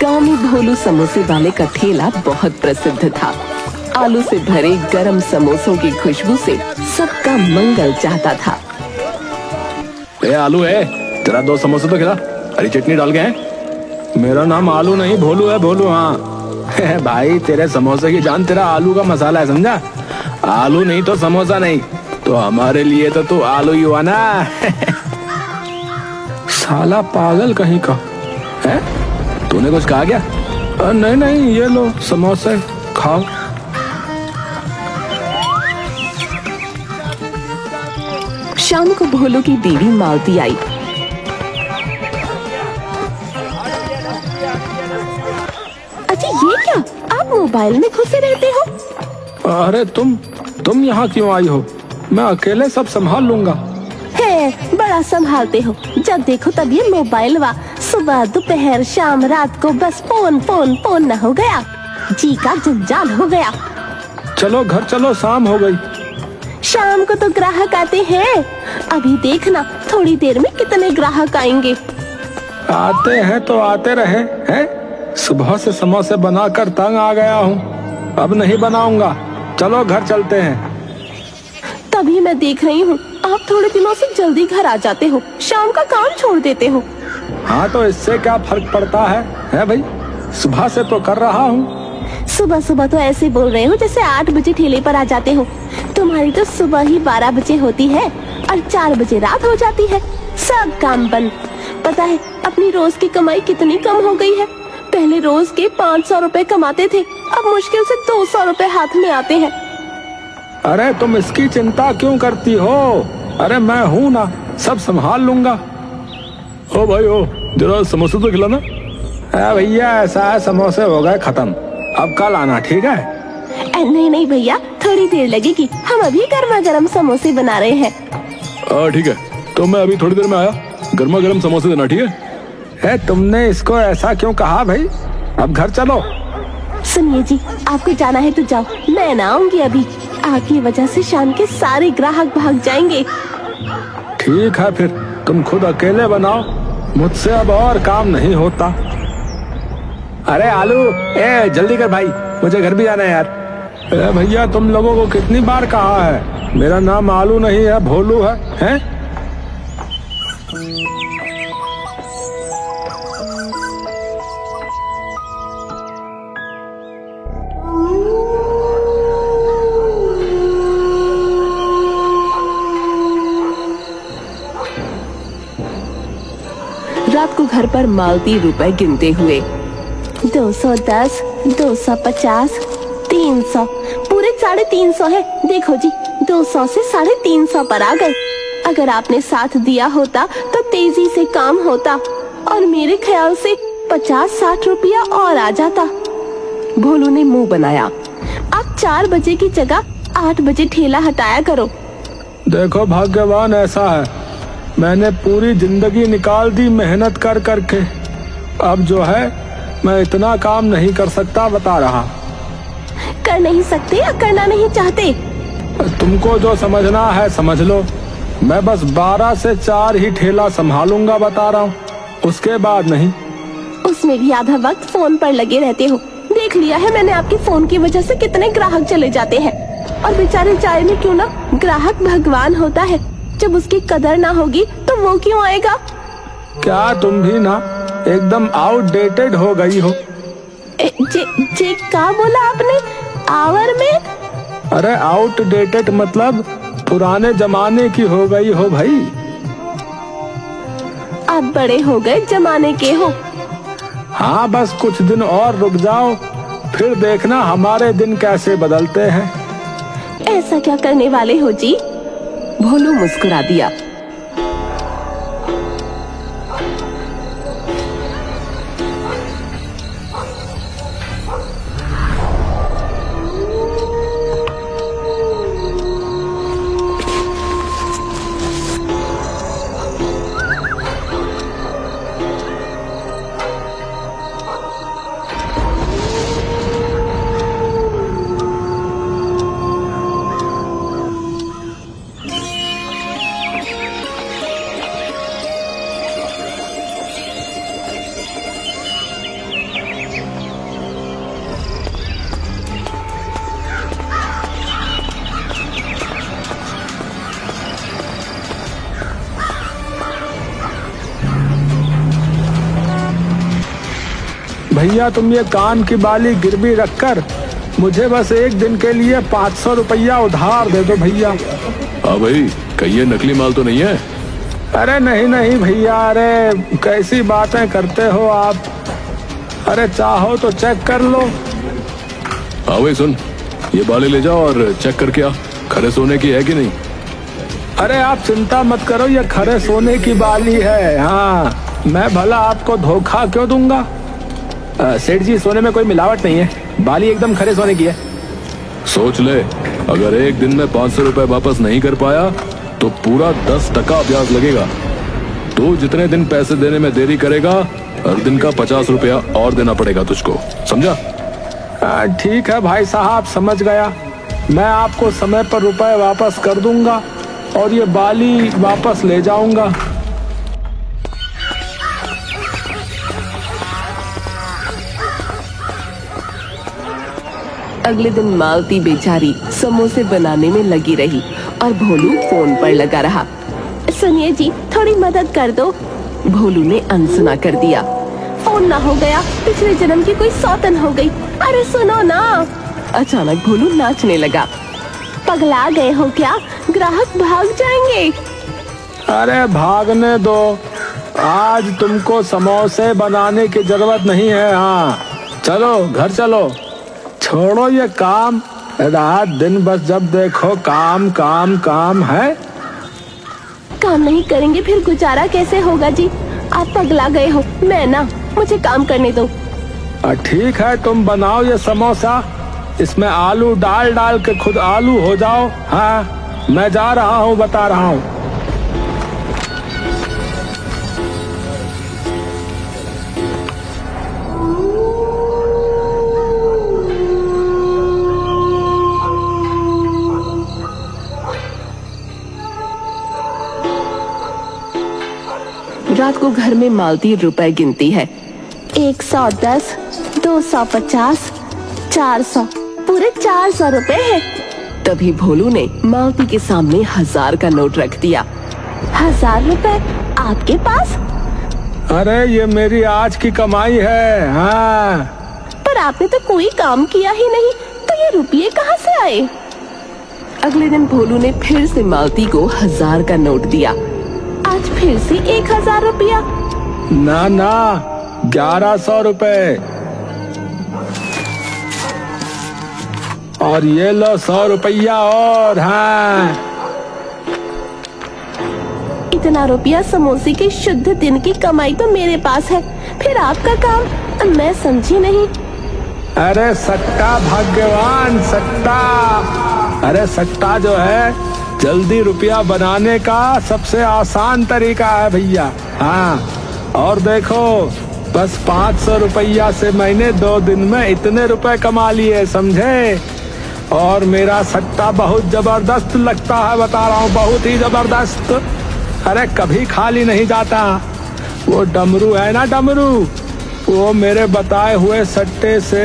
गांव में भोलू समोसे वाले का ठेला बहुत प्रसिद्ध था। आलू से भरे गरम समोसों की खुशबू से सबका मंगल चाहता था। आलू है तेरा, 2 समोसे तो खिला, हरी चटनी डाल के हैं। मेरा नाम आलू नहीं भोलू है, भोलू। हाँ भाई, तेरे समोसे की जान तेरा आलू का मसाला है, समझा? आलू नहीं तो समोसा नहीं, तो हमारे लिए तो तू आलू ही हुआ ना। साला पागल कहीं का है। तूने कुछ कहा क्या? नहीं नहीं, ये लो समोसे खाओ। शाम को भोलू की बीवी मालती आई। अच्छा ये क्या, आप मोबाइल में घुसे रहते हो? अरे तुम यहाँ क्यों आई हो? मैं अकेले सब संभाल लूंगा। है, बड़ा संभालते हो। जब देखो तब ये मोबाइल वा, सुबह दोपहर शाम रात को बस फोन फोन फोन न हो गया, जी का जंजाल हो गया। चलो घर चलो, शाम हो गई। शाम को तो ग्राहक आते हैं, अभी देखना थोड़ी देर में कितने ग्राहक आएंगे। आते हैं तो आते रहे हैं। सुबह से समोसे बनाकर तंग आ गया हूँ, अब नहीं बनाऊंगा। चलो घर चलते हैं। तभी मैं देख रही हूँ आप थोड़े दिनों से जल्दी घर आ जाते हो, शाम का काम छोड़ देते हो। हाँ तो इससे क्या फर्क पड़ता है भाई, सुबह से तो कर रहा हूँ। सुबह सुबह तो ऐसे बोल रहे हो जैसे 8 बजे ठेले पर आ जाते हो। तुम्हारी तो सुबह ही 12 बजे होती है और 4 बजे रात हो जाती है, सब काम बंद। पता है अपनी रोज की कमाई कितनी कम हो गई है? पहले रोज के 500 रुपए कमाते थे, अब मुश्किल से 200 रुपए हाथ में आते हैं। अरे तुम इसकी चिंता क्यों करती हो? अरे मैं हूँ ना, सब संभाल लूंगा। ओ भाई ओ, जरा समोसे तो खिलाना। भैया ऐसा है, समोसे हो गए खत्म, अब कल आना, ठीक है? नहीं नहीं भैया, थोड़ी देर लगेगी, हम अभी गर्मा गर्म समोसे बना रहे हैं। ठीक है, तो मैं अभी थोड़ी देर में आया, गर्मा गर्म समोसे देना, ठीक है? तुमने इसको ऐसा क्यों कहा भाई? अब घर चलो। सुनिए जी, आपको जाना है तो जाओ, मैं ना आऊंगी अभी। आपकी वजह से शाम के सारे ग्राहक भाग जाएंगे। ठीक है फिर, तुम खुद अकेले बनाओ, मुझसे अब और काम नहीं होता। अरे आलू, जल्दी कर भाई, मुझे घर भी जाना है यार। भैया तुम लोगों को कितनी बार कहा है, मेरा नाम आलू नहीं है, भोलू है, हैं? रात को घर पर मालती रुपए गिनते हुए 210, 250, 300, पूरे 350 है। देखो जी, 200 से 350 पर आ गए। अगर आपने साथ दिया होता तो तेजी से काम होता और मेरे ख्याल से 50-60 रुपया और आ जाता। भोलू ने मुंह बनाया। आप 4 बजे की जगह 8 बजे ठेला हटाया करो। देखो भाग्यवान ऐसा है, मैंने पूरी जिंदगी निकाल दी मेहनत कर करके, अब जो है मैं इतना काम नहीं कर सकता, बता रहा। कर नहीं सकते या करना नहीं चाहते? तुमको जो समझना है समझ लो, मैं बस 12 से 4 ही ठेला संभालूंगा, बता रहा हूँ, उसके बाद नहीं। उसमें भी आधा वक्त फोन पर लगे रहते हो। देख लिया है मैंने आपके फोन की वजह से कितने ग्राहक चले जाते हैं। और बेचारे चाय में क्यों ना, ग्राहक भगवान होता है, जब उसकी कदर ना होगी तो वो क्यों आएगा? क्या तुम भी ना एकदम आउटडेटेड हो गई हो? जे क्या बोला आपने? आवर में? अरे आउटडेटेड मतलब पुराने जमाने की हो गई हो भाई। आप बड़े हो गए जमाने के हो। हाँ बस कुछ दिन और रुक जाओ, फिर देखना हमारे दिन कैसे बदलते हैं। ऐसा क्या करने वाले हो जी? भोलू मुस्कुरा दिया। भैया तुम ये कान की बाली गिरवी रखकर मुझे बस एक दिन के लिए 500 रुपया उधार दे दो भैया। हाँ भाई, कहीं ये नकली माल तो नहीं है? अरे नहीं नहीं भैया, अरे कैसी बातें करते हो आप। अरे चाहो तो चेक कर लो। हाँ भाई सुन, ये बाली ले जाओ और चेक करके आ, खरे सोने की है कि नहीं। अरे आप चिंता मत करो, ये खरे सोने की बाली है। हाँ, मैं भला आपको धोखा क्यों दूंगा। सेठ जी, सोने में कोई मिलावट नहीं है, बाली एकदम खरे सोने की है। सोच ले, अगर एक दिन में 500 रुपए वापस नहीं कर पाया तो पूरा 10% ब्याज लगेगा। तू जितने दिन पैसे देने में देरी करेगा, हर दिन का 50 रुपया और देना पड़ेगा तुझको, समझा? ठीक है भाई साहब, समझ गया। मैं आपको समय पर रुपए वापस कर दूंगा और ये बाली वापस ले जाऊंगा। अगले दिन मालती बेचारी समोसे बनाने में लगी रही और भोलू फोन पर लगा रहा। सुनिए जी, थोड़ी मदद कर दो। भोलू ने अनसुना कर दिया। फोन ना हो गया, पिछले जन्म की कोई सौतन हो गई। अरे सुनो ना। अचानक भोलू नाचने लगा। पगला गए हो क्या? ग्राहक भाग जाएंगे। अरे भागने दो, आज तुमको समोसे बनाने की जरूरत नहीं है। हाँ चलो घर चलो, छोड़ो ये काम। रात दिन बस जब देखो काम काम काम है। काम नहीं करेंगे फिर गुजारा कैसे होगा जी? आप पगला गए हो। मैं ना, मुझे काम करने दो। ठीक है, तुम बनाओ ये समोसा, इसमें आलू डाल डाल के खुद आलू हो जाओ। हाँ मैं जा रहा हूँ, बता रहा हूँ। रात को घर में मालती रुपए गिनती है। 110, 250, 400, पूरे 400 रुपए है। तभी भोलू ने मालती के सामने 1000 का नोट रख दिया। 1000 रुपए आपके पास? अरे ये मेरी आज की कमाई है। हाँ, पर आपने तो कोई काम किया ही नहीं, तो ये रुपये कहाँ से आए? अगले दिन भोलू ने फिर से मालती को 1000 का नोट दिया। आज फिर से 1000 रुपया। ना ना, 1100 रुपए। और ये लो 100 रुपया और। हाँ, इतना रुपया समोसे के शुद्ध दिन की कमाई तो मेरे पास है, फिर आपका काम मैं समझी नहीं। अरे सट्टा भाग्यवान, सट्टा। अरे सट्टा जो है जल्दी रुपया बनाने का सबसे आसान तरीका है भैया। हाँ, और देखो बस 500 रुपया से मैंने 2 दिन में इतने रुपए कमा लिए, समझे? और मेरा सट्टा बहुत जबरदस्त लगता है, बता रहा हूँ, बहुत ही जबरदस्त। अरे कभी खाली नहीं जाता। वो डमरू है ना, डमरू, वो मेरे बताए हुए सट्टे से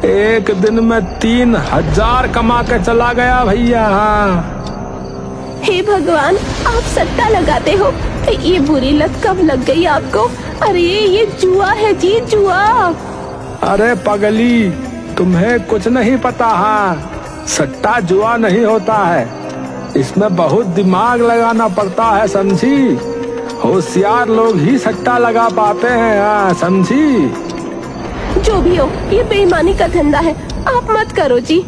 एक दिन में 3000 कमा के चला गया भैया। हाँ, हे भगवान, आप सट्टा लगाते हो? ये बुरी लत कब लग गई आपको? अरे ये जुआ है जी, जुआ। अरे पगली, तुम्हें कुछ नहीं पता। हाँ, सट्टा जुआ नहीं होता है, इसमें बहुत दिमाग लगाना पड़ता है, समझी? होशियार लोग ही सट्टा लगा पाते हैं। हाँ समझी? जो भी हो, ये बेईमानी का धंधा है, आप मत करो जी।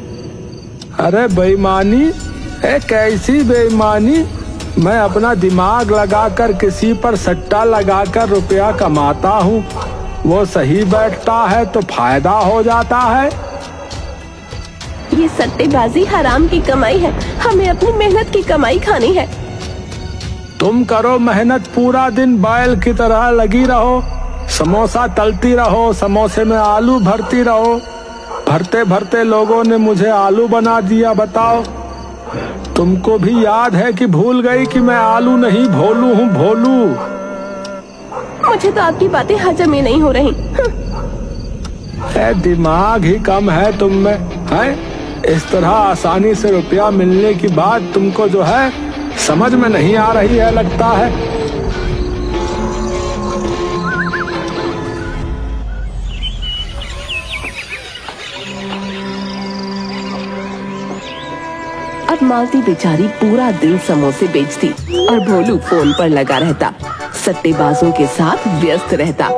अरे बेईमानी? कैसी बेईमानी? मैं अपना दिमाग लगाकर किसी पर सट्टा लगाकर रुपया कमाता हूँ, वो सही बैठता है तो फायदा हो जाता है। ये सट्टेबाजी हराम की कमाई है, हमें अपनी मेहनत की कमाई खानी है। तुम करो मेहनत, पूरा दिन बैल की तरह लगी रहो, समोसा तलती रहो, समोसे में आलू भरती रहो। भरते भरते लोगों ने मुझे आलू बना दिया, बताओ। तुमको भी याद है कि भूल गई कि मैं आलू नहीं भोलू हूँ, भोलू। मुझे तो आपकी बातें हजम ही नहीं हो रही। दिमाग ही कम है तुम में, है? इस तरह आसानी से रुपया मिलने की बात तुमको जो है समझ में नहीं आ रही है, लगता है। अब मालती बेचारी पूरा दिन समोसे बेचती और भोलू फोन पर लगा रहता, सट्टेबाजों के साथ व्यस्त रहता।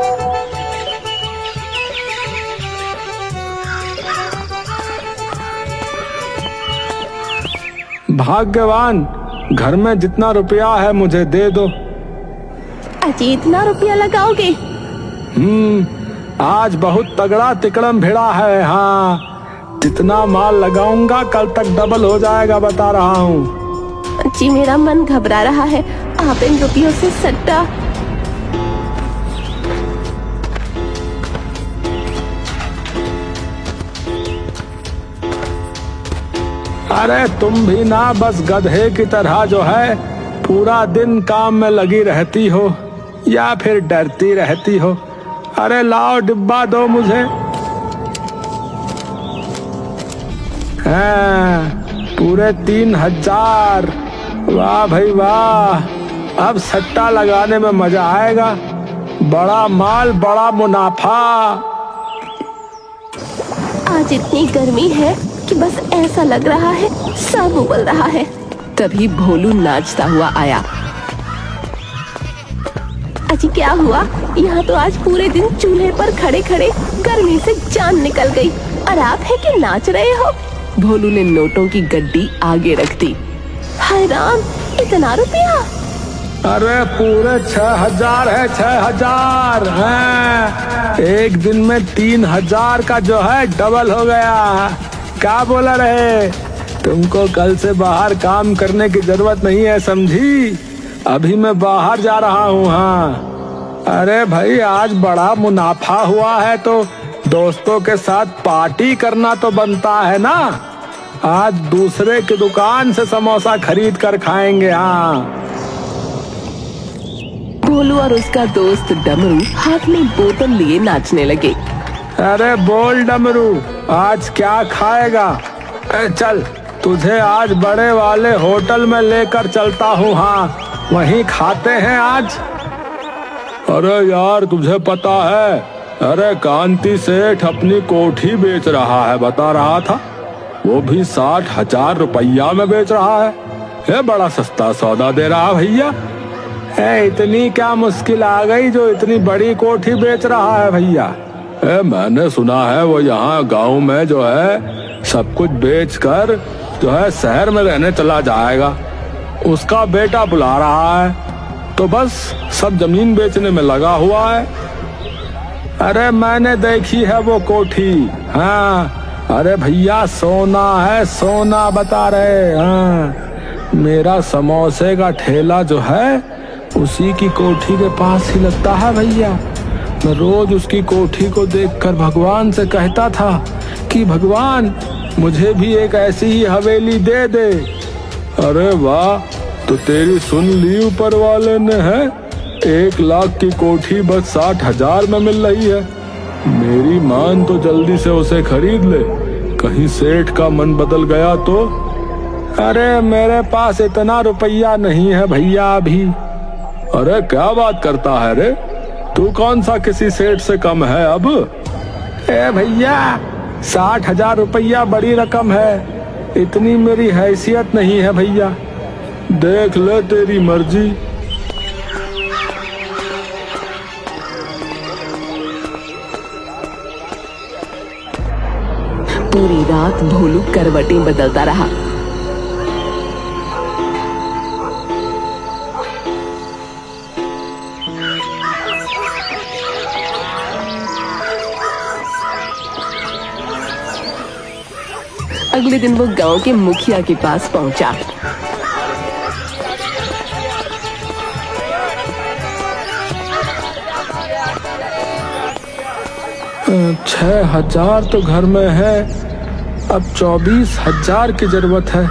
भाग्यवान, घर में जितना रुपया है मुझे दे दो। अजी इतना रुपया लगाओगे? आज बहुत तगड़ा तिकड़म भिड़ा है। हाँ, जितना माल लगाऊंगा कल तक डबल हो जाएगा, बता रहा हूँ। जी मेरा मन घबरा रहा है, आप इन रुपयों से सट्टा। अरे तुम भी ना बस गधे की तरह जो है पूरा दिन काम में लगी रहती हो या फिर डरती रहती हो। अरे लाओ डिब्बा दो मुझे। हाँ, पूरे 3000। वाह भाई वाह, अब सट्टा लगाने में मजा आएगा। बड़ा माल बड़ा मुनाफा। आज इतनी गर्मी है कि बस ऐसा लग रहा है सब उबल रहा है। तभी भोलू नाचता हुआ आया। अजी क्या हुआ? यहाँ तो आज पूरे दिन चूल्हे पर खड़े खड़े गर्मी से जान निकल गई और आप है कि नाच रहे हो? भोलू ने नोटों की गड्डी आगे रख दी। हाय राम, इतना रुपया? अरे पूरे 6000 है, 6000 है। एक दिन में 3000 का जो है डबल हो गया। क्या बोला रहे? तुमको कल से बाहर काम करने की जरूरत नहीं है, समझी? अभी मैं बाहर जा रहा हूँ। हाँ, अरे भाई आज बड़ा मुनाफा हुआ है तो दोस्तों के साथ पार्टी करना तो बनता है ना। आज दूसरे की दुकान से समोसा खरीद कर खाएंगे। हाँ। भोलू और उसका दोस्त डमरू हाथ में बोतल लिए नाचने लगे। अरे बोल डमरू, आज क्या खाएगा? चल तुझे आज बड़े वाले होटल में लेकर चलता हूँ। हाँ, वहीं खाते हैं आज। अरे यार तुझे पता है, अरे कांति सेठ अपनी कोठी बेच रहा है, बता रहा था। वो भी 60,000 रुपया में बेच रहा है। ये बड़ा सस्ता सौदा दे रहा भैया। इतनी क्या मुश्किल आ गई जो इतनी बड़ी कोठी बेच रहा है भैया? मैंने सुना है वो यहाँ गांव में जो है सब कुछ बेचकर जो है शहर में रहने चला जाएगा। उसका बेटा बुला रहा है तो बस सब जमीन बेचने में लगा हुआ है। अरे मैंने देखी है वो कोठी। हाँ, अरे भैया सोना है, सोना बता रहे। हाँ, मेरा समोसे का ठेला जो है उसी की कोठी के पास ही लगता है भैया। मैं रोज उसकी कोठी को देखकर भगवान से कहता था कि भगवान मुझे भी एक ऐसी ही हवेली दे दे। अरे वाह, तो तेरी सुन ली ऊपर वाले ने है। 1 लाख की कोठी बस 60,000 में मिल रही है। मेरी मान तो जल्दी से उसे खरीद ले, कहीं सेठ का मन बदल गया तो। अरे मेरे पास इतना रुपया नहीं है भैया अभी। अरे क्या बात करता है रे, तू कौन सा किसी सेठ से कम है अब? भैया 60,000 रुपया बड़ी रकम है, इतनी मेरी हैसियत नहीं है भैया। देख ले तेरी मर्जी। पूरी रात भोलू करवटें बदलता रहा। 'अगले दिन वो गांव के मुखिया के पास पहुंचा। 6,000 तो घर में है, अब 24,000 की जरूरत है।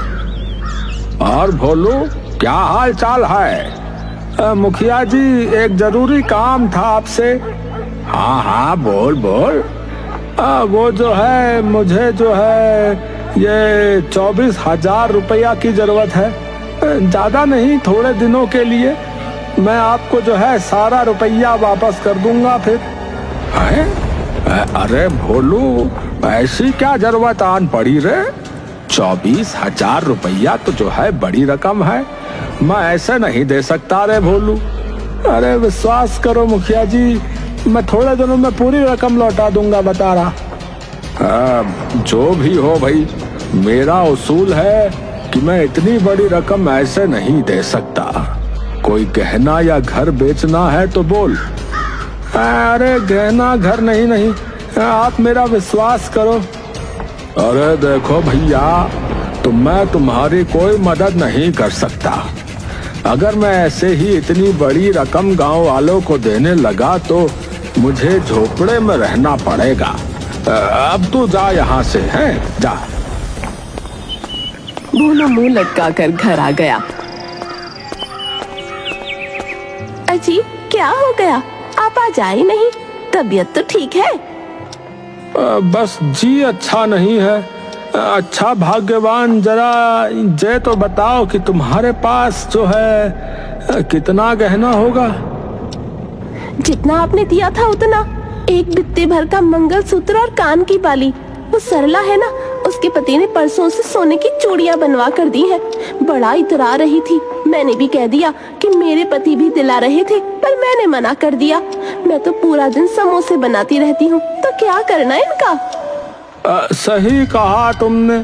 और भोलू क्या हाल चाल है? मुखिया जी एक जरूरी काम था आपसे। हाँ हाँ बोल बोल। वो जो है मुझे जो है ये 24,000 रुपया की जरूरत है। ज्यादा नहीं, थोड़े दिनों के लिए। मैं आपको जो है सारा रुपया वापस कर दूंगा फिर। है? अरे भोलू ऐसी क्या जरूरत आन पड़ी रे? 24,000 रुपया तो जो है बड़ी रकम है, मैं ऐसे नहीं दे सकता रे भोलू। अरे विश्वास करो मुखिया जी, मैं थोड़े दिनों में पूरी रकम लौटा दूंगा, बता रहा। जो भी हो भाई, मेरा उसूल है कि मैं इतनी बड़ी रकम ऐसे नहीं दे सकता। कोई गहना या घर बेचना है तो बोल। अरे गहना घर नहीं, आप मेरा विश्वास करो। अरे देखो भैया, तो मैं तुम्हारी कोई मदद नहीं कर सकता। अगर मैं ऐसे ही इतनी बड़ी रकम गांव वालों को देने लगा तो मुझे झोपड़े में रहना पड़ेगा। अब तू जा यहाँ से, हैं जा। भोलू मुंह लटका कर घर आ गया। अजी क्या हो गया, आप आज आए नहीं? तबीयत तो ठीक है? बस जी अच्छा नहीं है। अच्छा भाग्यवान, जरा ये तो बताओ कि तुम्हारे पास जो है कितना गहना होगा? जितना आपने दिया था उतना। एक बित्ते भर का मंगलसूत्र और कान की बाली। वो सरला है ना, उसके पति ने परसों से सोने की चूड़ियां बनवा कर दी हैं। बड़ा इतरा रही थी। मैंने भी कह दिया कि मेरे पति भी दिला रहे थे, पर मैंने मना कर दिया। मैं तो पूरा दिन समोसे बनाती रहती हूँ, तो क्या करना है इनका? सही कहा तुमने।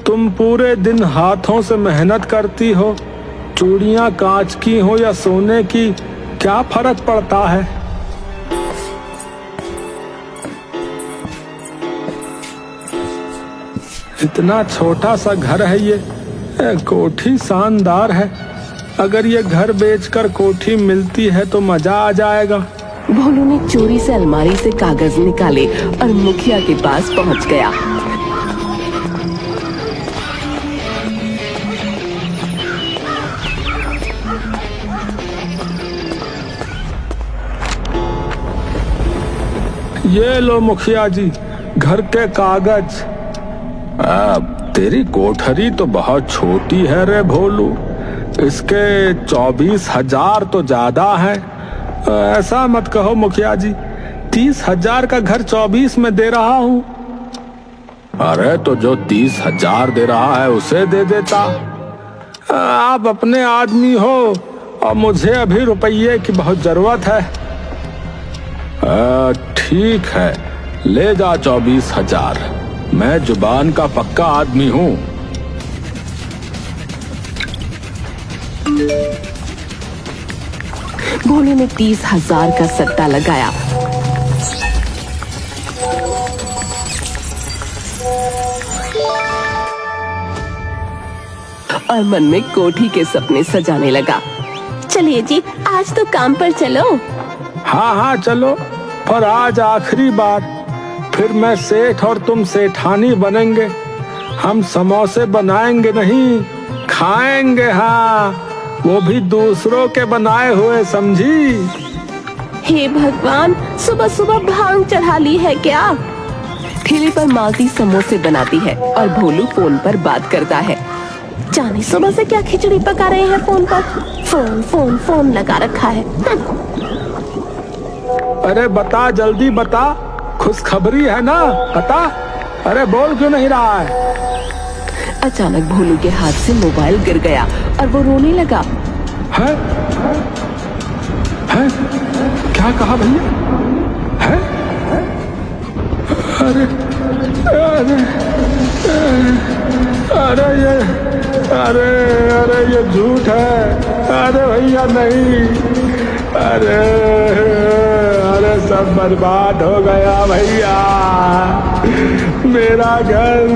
तुम पूरे दिन हाथों से मेहनत करती हो। चूड़ियां कांच की हो या सोने की, क्या फर्क पड़ता है? इतना छोटा सा घर है ये, कोठी शानदार है। अगर ये घर बेचकर कोठी मिलती है तो मजा आ जाएगा। भोलू ने चोरी से अलमारी से कागज निकाले और मुखिया के पास पहुंच गया। ये लो मुखिया जी, घर के कागज। तेरी कोठरी तो बहुत छोटी है रे भोलू। इसके 24,000 तो ज्यादा है। ऐसा मत कहो मुखिया जी, 30,000 का घर 24 में दे रहा हूँ। अरे तो जो 30,000 दे रहा है उसे दे देता। आप अपने आदमी हो और मुझे अभी रुपये की बहुत जरूरत है। ठीक है, ले जा 24,000। मैं जुबान का पक्का आदमी हूँ। भोलू ने 30,000 का सट्टा लगाया। और मन में कोठी के सपने सजाने लगा। चलिए जी, आज तो काम पर चलो। हाँ चलो, पर आज आखिरी बार। फिर मैं सेठ और तुम सेठानी बनेंगे। हम समोसे बनाएंगे नहीं, खाएंगे। हाँ, वो भी दूसरों के बनाए हुए, समझी? हे भगवान, सुबह सुबह भांग चढ़ा ली है क्या? ठेले पर मालती समोसे बनाती है और भोलू फोन पर बात करता है। जाने सुबह से क्या खिचड़ी पका रहे हैं फोन पर। फोन फोन फोन लगा रखा है। अरे बता, जल्दी बता, खुशखबरी है ना, बता। अरे बोल क्यों नहीं रहा है? अचानक भोलू के हाथ से मोबाइल गिर गया और वो रोने लगा। है? क्या कहा भैया? है? अरे ये झूठ है। अरे भैया नहीं। अरे सब बर्बाद हो गया भैया। मेरा घर,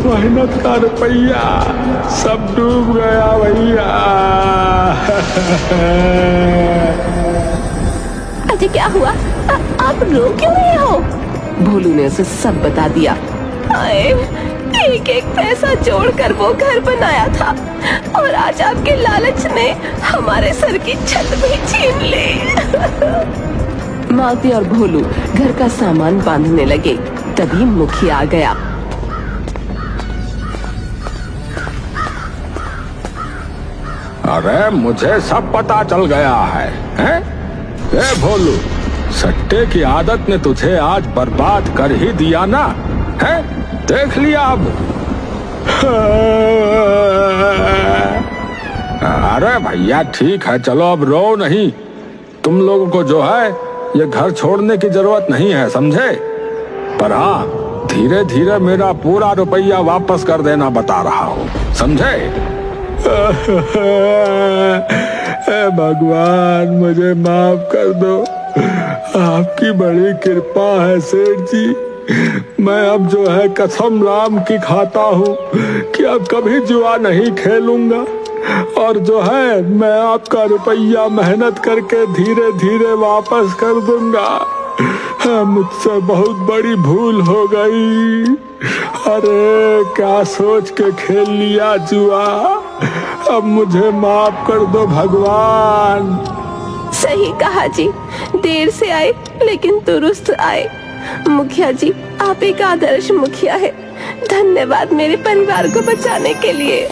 मेहनत का रुपया सब डूब गया भैया। अजय क्या हुआ? आप रो क्यों रहे हो? भोलू ने उसे सब बता दिया। एक एक पैसा जोड़कर वो घर बनाया था और आज आपके लालच ने हमारे सर की छत भी छीन ली। मालती और भोलू घर का सामान बांधने लगे। तभी मुखिया आ गया। अरे मुझे सब पता चल गया है, हैं? ए भोलू, सट्टे की आदत ने तुझे आज बर्बाद कर ही दिया ना, है? देख लिया अब। अरे भैया ठीक है, चलो अब रो नहीं। तुम लोगों को जो है ये घर छोड़ने की जरूरत नहीं है, समझे? पर हाँ, धीरे धीरे मेरा पूरा रुपया वापस कर देना बता रहा हूँ, समझे? भगवान मुझे माफ कर दो, आपकी बड़ी कृपा है सेठ जी। मैं अब जो है कसम राम की खाता हूँ कि अब कभी जुआ नहीं खेलूंगा, और जो है मैं आपका रुपया मेहनत करके धीरे धीरे वापस कर दूंगा। मुझसे बहुत बड़ी भूल हो गई। अरे क्या सोच के खेल लिया जुआ, अब मुझे माफ कर दो भगवान। सही कहा जी, देर से आए लेकिन दुरुस्त आए। मुखिया जी, आप एक आदर्श मुखिया है। धन्यवाद मेरे परिवार को बचाने के लिए।